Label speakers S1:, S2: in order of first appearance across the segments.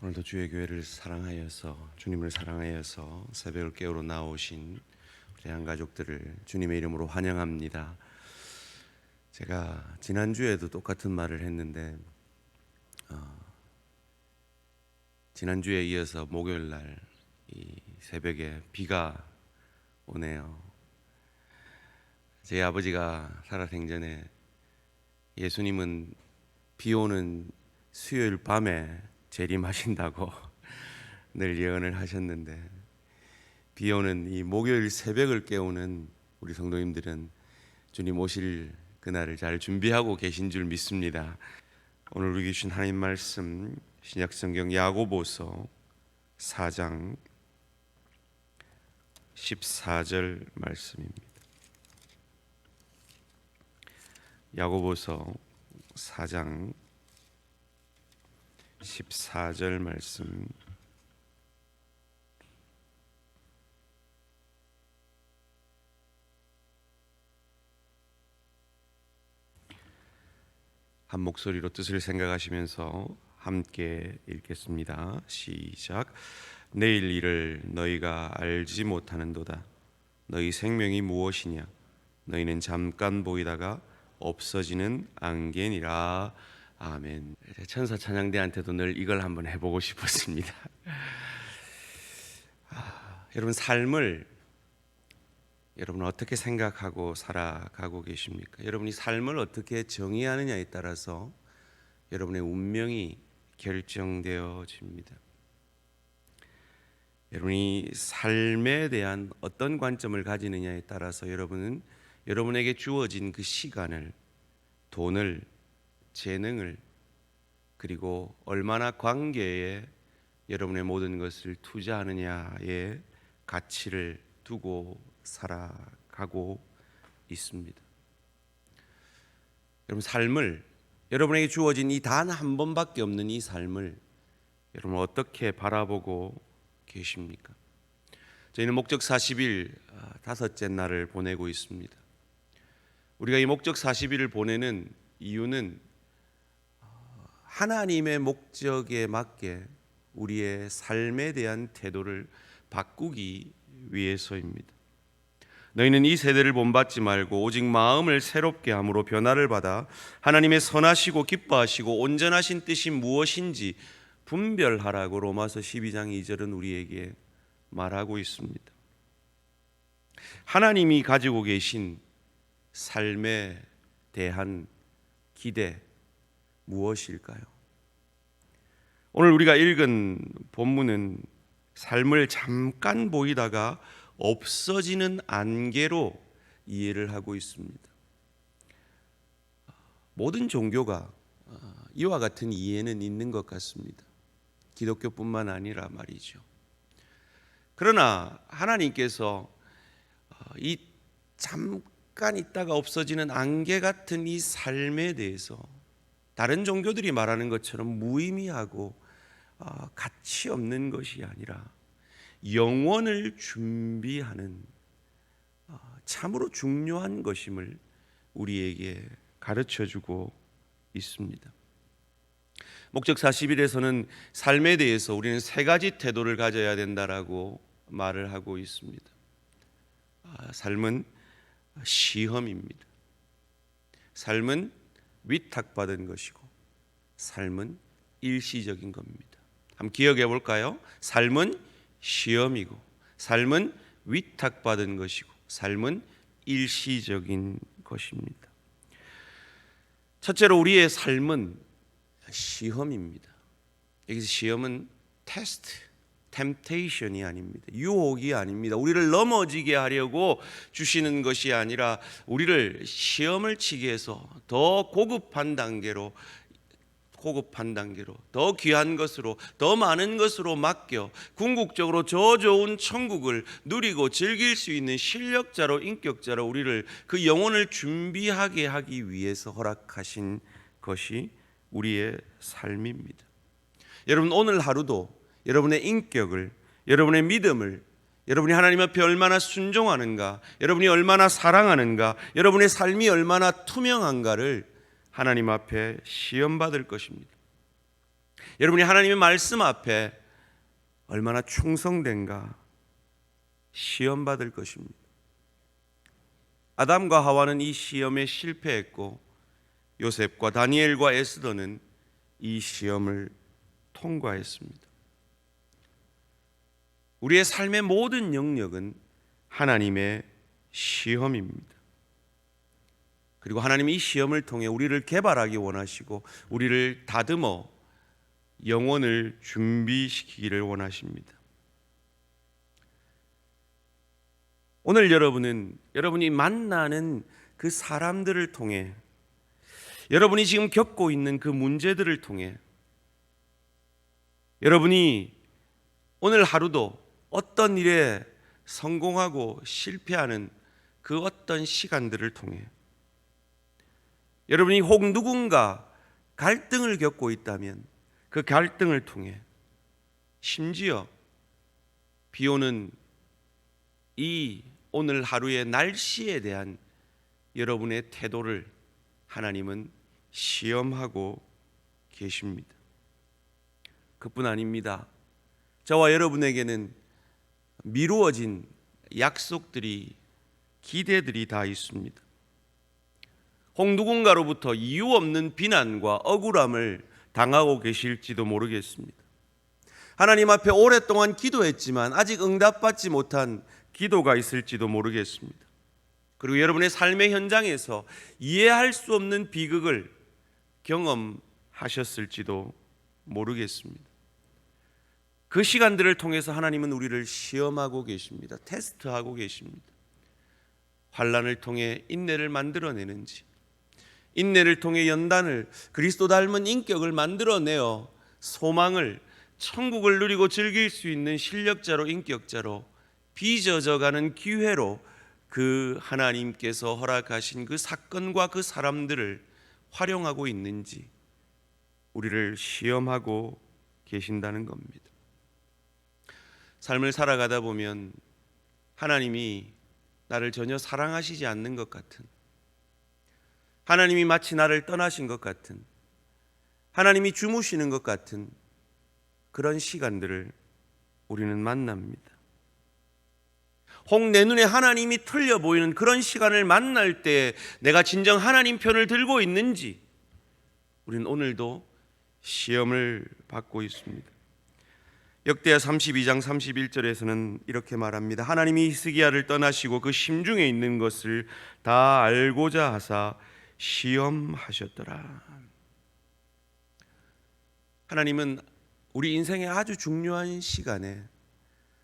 S1: 오늘도 주의 교회를 사랑하여서 주님을 사랑하여서 새벽을 깨우러 나오신 우리 한가족들을 주님의 이름으로 환영합니다. 제가 지난주에도 똑같은 말을 했는데 지난주에 이어서 목요일 날 이 새벽에 비가 오네요. 제 아버지가 살아생전에 예수님은 비 오는 수요일 밤에 재림하신다고 늘 예언을 하셨는데, 비 오는 이 목요일 새벽을 깨우는 우리 성도님들은 주님 오실 그날을 잘 준비하고 계신 줄 믿습니다. 오늘 우리 주신 하나님 말씀 신약성경 야고보서 4장 14절 말씀입니다. 야고보서 4장 14절 말씀. 한 목소리로 뜻을 생각하시면서 함께 읽겠습니다. 시작. 내일 일을 너희가 알지 못하는도다. 너희 생명이 무엇이냐? 너희는 잠깐 보이다가 없어지는 안개니라. 아멘. 천사 찬양대한테도 늘 이걸 한번 해보고 싶었습니다. 여러분, 삶을 여러분 어떻게 생각하고 살아가고 계십니까? 여러분이 삶을 어떻게 정의하느냐에 따라서 여러분의 운명이 결정되어집니다. 여러분이 삶에 대한 어떤 관점을 가지느냐에 따라서 여러분은 여러분에게 주어진 그 시간을, 돈을, 재능을, 그리고 얼마나 관계에 여러분의 모든 것을 투자하느냐에 가치를 두고 살아가고 있습니다. 여러분, 삶을, 여러분에게 주어진 이 단 한 번밖에 없는 이 삶을 여러분 어떻게 바라보고 계십니까? 저희는 목적 40일 다섯째 날을 보내고 있습니다. 우리가 이 목적 40일을 보내는 이유는 하나님의 목적에 맞게 우리의 삶에 대한 태도를 바꾸기 위해서입니다. 너희는 이 세대를 본받지 말고 오직 마음을 새롭게 함으로 변화를 받아 하나님의 선하시고 기뻐하시고 온전하신 뜻이 무엇인지 분별하라고 로마서 12장 2절은 우리에게 말하고 있습니다. 하나님이 가지고 계신 삶에 대한 기대 무엇일까요? 오늘 우리가 읽은 본문은 삶을 잠깐 보이다가 없어지는 안개로 이해를 하고 있습니다. 모든 종교가 이와 같은 이해는 있는 것 같습니다. 기독교뿐만 아니라 말이죠. 그러나 하나님께서 이 잠깐 있다가 없어지는 안개 같은 이 삶에 대해서 다른 종교들이 말하는 것처럼 무의미하고 가치 없는 것이 아니라 영원을 준비하는 참으로 중요한 것임을 우리에게 가르쳐주고 있습니다. 목적 40일에서는 삶에 대해서 우리는 세 가지 태도를 가져야 된다라고 말을 하고 있습니다. 삶은 시험입니다. 삶은 위탁받은 것이고 삶은 일시적인 겁니다. 한번 기억해 볼까요? 삶은 시험이고 삶은 위탁받은 것이고 삶은 일시적인 것입니다. 첫째로 우리의 삶은 시험입니다. 여기서 시험은 테스트, 템테이션이 아닙니다. 유혹이 아닙니다. 우리를 넘어지게 하려고 주시는 것이 아니라 우리를 시험을 치게 해서 더 고급한 단계로 더 귀한 것으로 더 많은 것으로 맡겨 궁극적으로 저 좋은 천국을 누리고 즐길 수 있는 실력자로 인격자로 우리를 그 영혼을 준비하게 하기 위해서 허락하신 것이 우리의 삶입니다. 여러분, 오늘 하루도 여러분의 인격을, 여러분의 믿음을, 여러분이 하나님 앞에 얼마나 순종하는가, 여러분이 얼마나 사랑하는가, 여러분의 삶이 얼마나 투명한가를 하나님 앞에 시험받을 것입니다. 여러분이 하나님의 말씀 앞에 얼마나 충성된가 시험받을 것입니다. 아담과 하와는 이 시험에 실패했고 요셉과 다니엘과 에스더는 이 시험을 통과했습니다. 우리의 삶의 모든 영역은 하나님의 시험입니다. 그리고 하나님이 이 시험을 통해 우리를 개발하기 원하시고 우리를 다듬어 영혼을 준비시키기를 원하십니다. 오늘 여러분이 만나는 그 사람들을 통해, 여러분이 지금 겪고 있는 그 문제들을 통해, 여러분이 오늘 하루도 어떤 일에 성공하고 실패하는 그 어떤 시간들을 통해, 여러분이 혹 누군가 갈등을 겪고 있다면 그 갈등을 통해, 심지어 비 오는 이 오늘 하루의 날씨에 대한 여러분의 태도를 하나님은 시험하고 계십니다. 그뿐 아닙니다. 저와 여러분에게는 미루어진 약속들이, 기대들이 다 있습니다. 혹 누군가로부터 이유 없는 비난과 억울함을 당하고 계실지도 모르겠습니다. 하나님 앞에 오랫동안 기도했지만 아직 응답받지 못한 기도가 있을지도 모르겠습니다. 그리고 여러분의 삶의 현장에서 이해할 수 없는 비극을 경험하셨을지도 모르겠습니다. 그 시간들을 통해서 하나님은 우리를 시험하고 계십니다. 테스트하고 계십니다. 환난을 통해 인내를 만들어내는지, 인내를 통해 연단을, 그리스도 닮은 인격을 만들어내어 소망을, 천국을 누리고 즐길 수 있는 실력자로, 인격자로 빚어져가는 기회로 그 하나님께서 허락하신 그 사건과 그 사람들을 활용하고 있는지 우리를 시험하고 계신다는 겁니다. 삶을 살아가다 보면 하나님이 나를 전혀 사랑하시지 않는 것 같은, 하나님이 마치 나를 떠나신 것 같은, 하나님이 주무시는 것 같은 그런 시간들을 우리는 만납니다. 혹 내 눈에 하나님이 틀려 보이는 그런 시간을 만날 때 내가 진정 하나님 편을 들고 있는지 우리는 오늘도 시험을 받고 있습니다. 역대하 32장 31절에서는 이렇게 말합니다. 하나님이 히스기야를 떠나시고 그 심중에 있는 것을 다 알고자 하사 시험하셨더라. 하나님은 우리 인생의 아주 중요한 시간에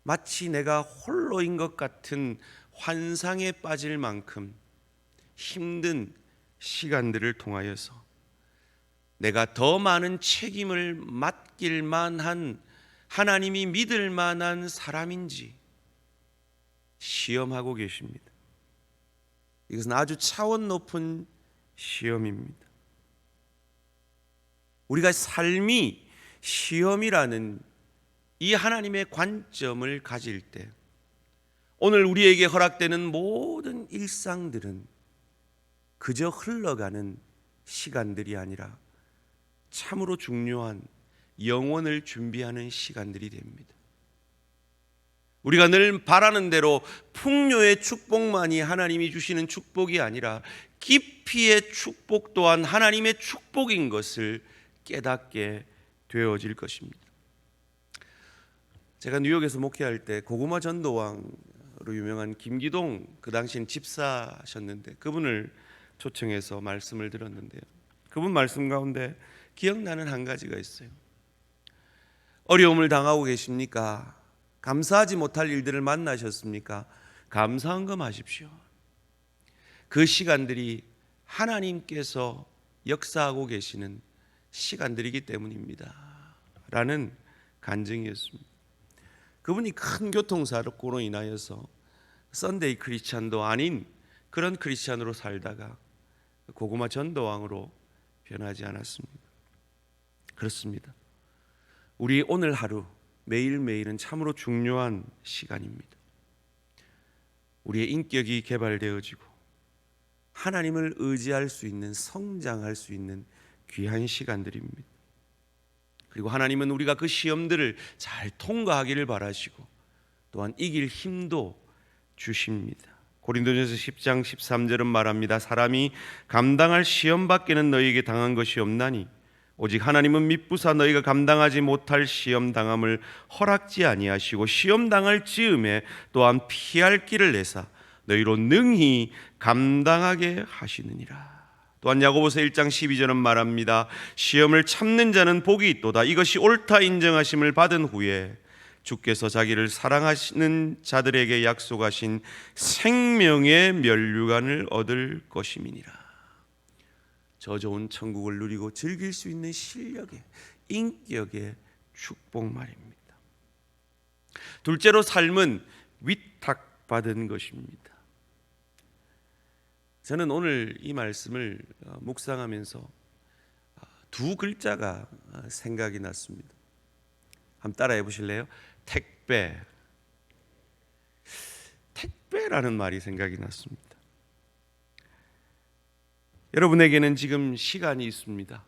S1: 마치 내가 홀로인 것 같은 환상에 빠질 만큼 힘든 시간들을 통하여서 내가 더 많은 책임을 맡길 만한, 하나님이 믿을 만한 사람인지 시험하고 계십니다. 이것은 아주 차원 높은 시험입니다. 우리가 삶이 시험이라는 이 하나님의 관점을 가질 때 오늘 우리에게 허락되는 모든 일상들은 그저 흘러가는 시간들이 아니라 참으로 중요한 영혼을 준비하는 시간들이 됩니다. 우리가 늘 바라는 대로 풍요의 축복만이 하나님이 주시는 축복이 아니라 깊이의 축복 또한 하나님의 축복인 것을 깨닫게 되어질 것입니다. 제가 뉴욕에서 목회할 때 고구마 전도왕으로 유명한 김기동, 그 당시엔 집사셨는데 그분을 초청해서 말씀을 들었는데요. 그분 말씀 가운데 기억나는 한 가지가 있어요. 어려움을 당하고 계십니까? 감사하지 못할 일들을 만나셨습니까? 감사헌금 하십시오. 그 시간들이 하나님께서 역사하고 계시는 시간들이기 때문입니다 라는 간증이었습니다. 그분이 큰 교통사고로 인하여서 썬데이 크리스찬도 아닌 그런 크리스찬으로 살다가 고구마 전도왕으로 변하지 않았습니다. 그렇습니다. 우리 오늘 하루 매일매일은 참으로 중요한 시간입니다. 우리의 인격이 개발되어지고 하나님을 의지할 수 있는, 성장할 수 있는 귀한 시간들입니다. 그리고 하나님은 우리가 그 시험들을 잘 통과하기를 바라시고 또한 이길 힘도 주십니다. 고린도전서 10장 13절은 말합니다. 사람이 감당할 시험 밖에는 너희에게 당한 것이 없나니 오직 하나님은 미쁘사 너희가 감당하지 못할 시험 당함을 허락지 아니하시고 시험 당할 즈음에 또한 피할 길을 내사 너희로 능히 감당하게 하시느니라. 또한 야고보서 1장 12절은 말합니다. 시험을 참는 자는 복이 있도다. 이것이 옳다 인정하심을 받은 후에 주께서 자기를 사랑하시는 자들에게 약속하신 생명의 면류관을 얻을 것임이니라. 저 좋은 천국을 누리고 즐길 수 있는 실력의, 인격의 축복 말입니다. 둘째로 삶은 위탁받은 것입니다. 저는 오늘 이 말씀을 묵상하면서 두 글자가 생각이 났습니다. 한번 따라해 보실래요? 택배. 택배라는 말이 생각이 났습니다. 여러분에게는 지금 시간이 있습니다.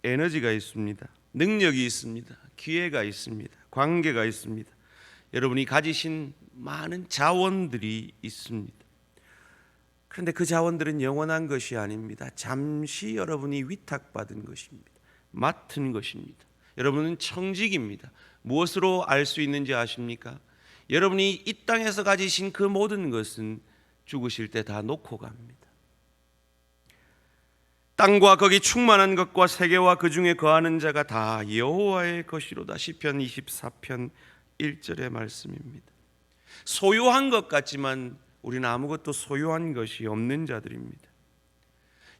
S1: 에너지가 있습니다. 능력이 있습니다. 기회가 있습니다. 관계가 있습니다. 여러분이 가지신 많은 자원들이 있습니다. 그런데 그 자원들은 영원한 것이 아닙니다. 잠시 여러분이 위탁받은 것입니다. 맡은 것입니다. 여러분은 청직입니다. 무엇으로 알 수 있는지 아십니까? 여러분이 이 땅에서 가지신 그 모든 것은 죽으실 때 다 놓고 갑니다. 땅과 거기 충만한 것과 세계와 그 중에 거하는 자가 다 여호와의 것이로다. 시편 24편 1절의 말씀입니다. 소유한 것 같지만 우리는 아무것도 소유한 것이 없는 자들입니다.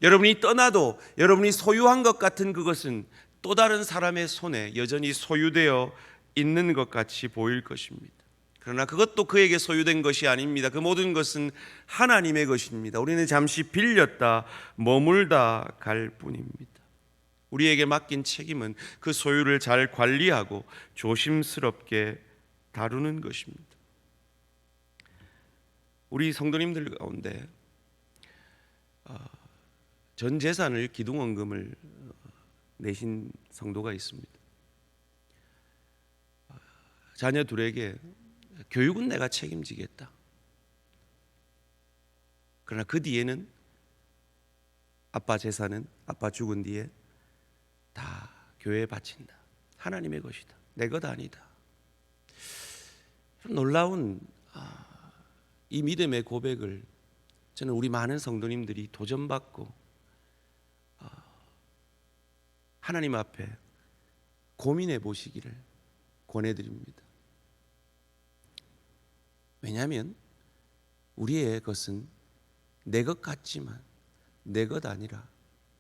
S1: 여러분이 떠나도 여러분이 소유한 것 같은 그것은 또 다른 사람의 손에 여전히 소유되어 있는 것 같이 보일 것입니다. 그러나 그것도 그에게 소유된 것이 아닙니다. 그 모든 것은 하나님의 것입니다. 우리는 잠시 빌렸다 머물다 갈 뿐입니다. 우리에게 맡긴 책임은 그 소유를 잘 관리하고 조심스럽게 다루는 것입니다. 우리 성도님들 가운데 전 재산을 기둥원금을 내신 성도가 있습니다. 자녀 둘에게 교육은 내가 책임지겠다. 그러나 그 뒤에는 아빠 재산은 아빠 죽은 뒤에 다 교회에 바친다. 하나님의 것이다. 내 것 아니다. 놀라운 이 믿음의 고백을 저는 우리 많은 성도님들이 도전받고 하나님 앞에 고민해 보시기를 권해드립니다. 왜냐하면 우리의 것은 내 것 같지만 내 것 아니라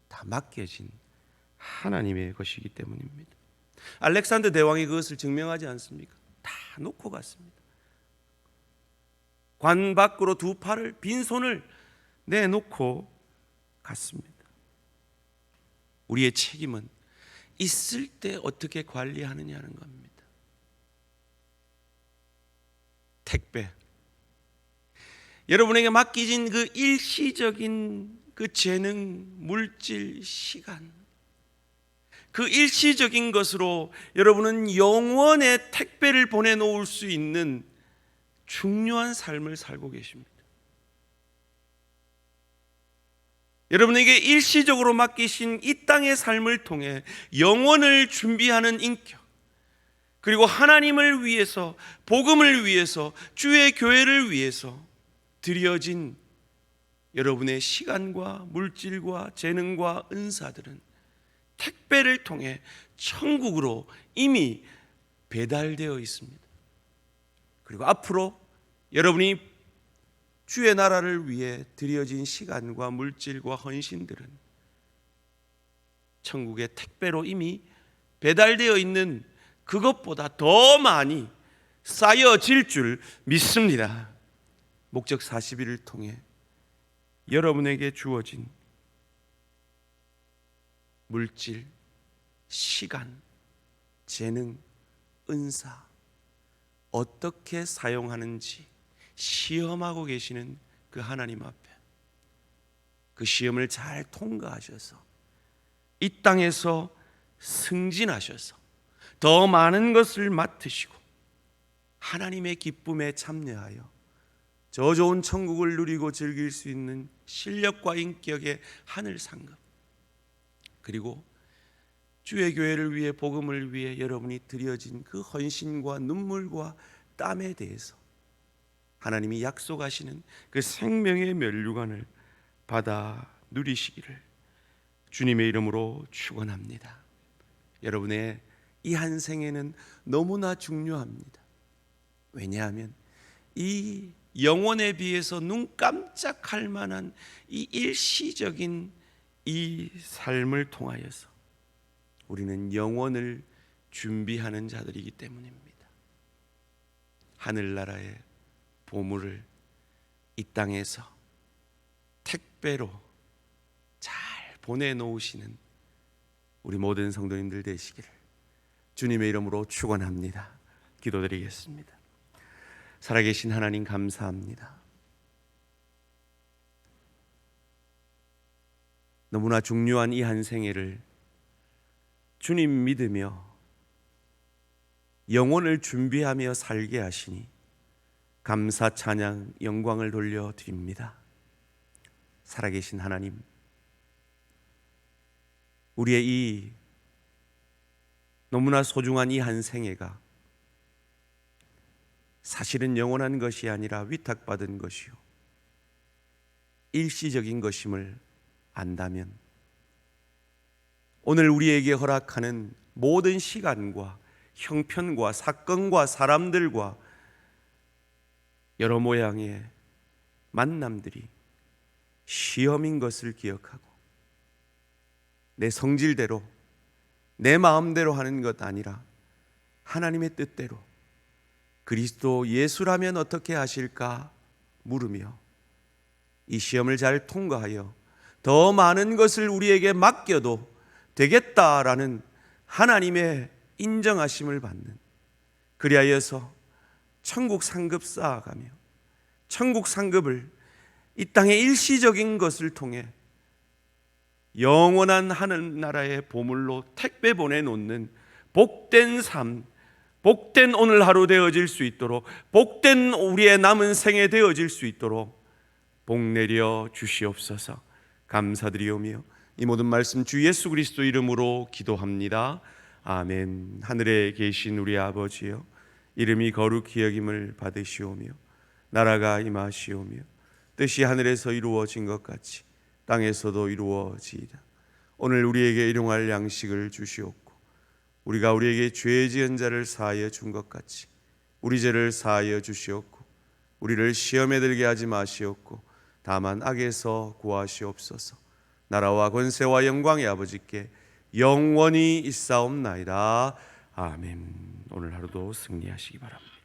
S1: 다 맡겨진 하나님의 것이기 때문입니다. 알렉산더 대왕이 그것을 증명하지 않습니까? 다 놓고 갔습니다. 관 밖으로 두 팔을 빈손을 내놓고 갔습니다. 우리의 책임은 있을 때 어떻게 관리하느냐는 겁니다. 택배. 여러분에게 맡기진 그 일시적인 그 재능, 물질, 시간, 그 일시적인 것으로 여러분은 영원의 택배를 보내놓을 수 있는 중요한 삶을 살고 계십니다. 여러분에게 일시적으로 맡기신 이 땅의 삶을 통해 영원을 준비하는 인격, 그리고 하나님을 위해서, 복음을 위해서, 주의 교회를 위해서 드려진 여러분의 시간과 물질과 재능과 은사들은 택배를 통해 천국으로 이미 배달되어 있습니다. 그리고 앞으로 여러분이 주의 나라를 위해 드려진 시간과 물질과 헌신들은 천국의 택배로 이미 배달되어 있는 그것보다 더 많이 쌓여질 줄 믿습니다. 목적 40일을 통해 여러분에게 주어진 물질, 시간, 재능, 은사 어떻게 사용하는지 시험하고 계시는 그 하나님 앞에 그 시험을 잘 통과하셔서 이 땅에서 승진하셔서 더 많은 것을 맡으시고 하나님의 기쁨에 참여하여 저 좋은 천국을 누리고 즐길 수 있는 실력과 인격의 하늘 상급, 그리고 주의 교회를 위해, 복음을 위해 여러분이 드려진 그 헌신과 눈물과 땀에 대해서 하나님이 약속하시는 그 생명의 면류관을 받아 누리시기를 주님의 이름으로 축원합니다. 여러분의 이 한 생에는 너무나 중요합니다. 왜냐하면 이 영혼에 비해서 눈 깜짝할 만한 이 일시적인 이 삶을 통하여서 우리는 영혼을 준비하는 자들이기 때문입니다. 하늘나라의 보물을 이 땅에서 택배로 잘 보내놓으시는 우리 모든 성도님들 되시기를 주님의 이름으로 축원합니다. 기도드리겠습니다. 살아계신 하나님 감사합니다. 너무나 중요한 이 한 생애를 주님 믿으며 영혼을 준비하며 살게 하시니 감사, 찬양, 영광을 돌려드립니다. 살아계신 하나님, 우리의 이 너무나 소중한 이 한 생애가 사실은 영원한 것이 아니라 위탁받은 것이요 일시적인 것임을 안다면 오늘 우리에게 허락하는 모든 시간과 형편과 사건과 사람들과 여러 모양의 만남들이 시험인 것을 기억하고 내 성질대로 내 마음대로 하는 것 아니라 하나님의 뜻대로 그리스도 예수라면 어떻게 하실까 물으며 이 시험을 잘 통과하여 더 많은 것을 우리에게 맡겨도 되겠다라는 하나님의 인정하심을 받는, 그리하여서 천국 상급 쌓아가며 천국 상급을 이 땅의 일시적인 것을 통해 영원한 하늘나라의 보물로 택배 보내놓는 복된 삶, 복된 오늘 하루 되어질 수 있도록, 복된 우리의 남은 생에 되어질 수 있도록 복 내려 주시옵소서. 감사드리오며 이 모든 말씀 주 예수 그리스도 이름으로 기도합니다. 아멘. 하늘에 계신 우리 아버지여, 이름이 거룩히 여김을 받으시오며 나라가 임하시오며 뜻이 하늘에서 이루어진 것 같이 땅에서도 이루어지이다. 오늘 우리에게 일용할 양식을 주시옵고 우리가 우리에게 죄 지은 자를 사하여 준 것 같이 우리 죄를 사하여 주시옵고 우리를 시험에 들게 하지 마시옵고 다만 악에서 구하시옵소서. 나라와 권세와 영광의 아버지께 영원히 있사옵나이다. 아멘. 오늘 하루도 승리하시기 바랍니다.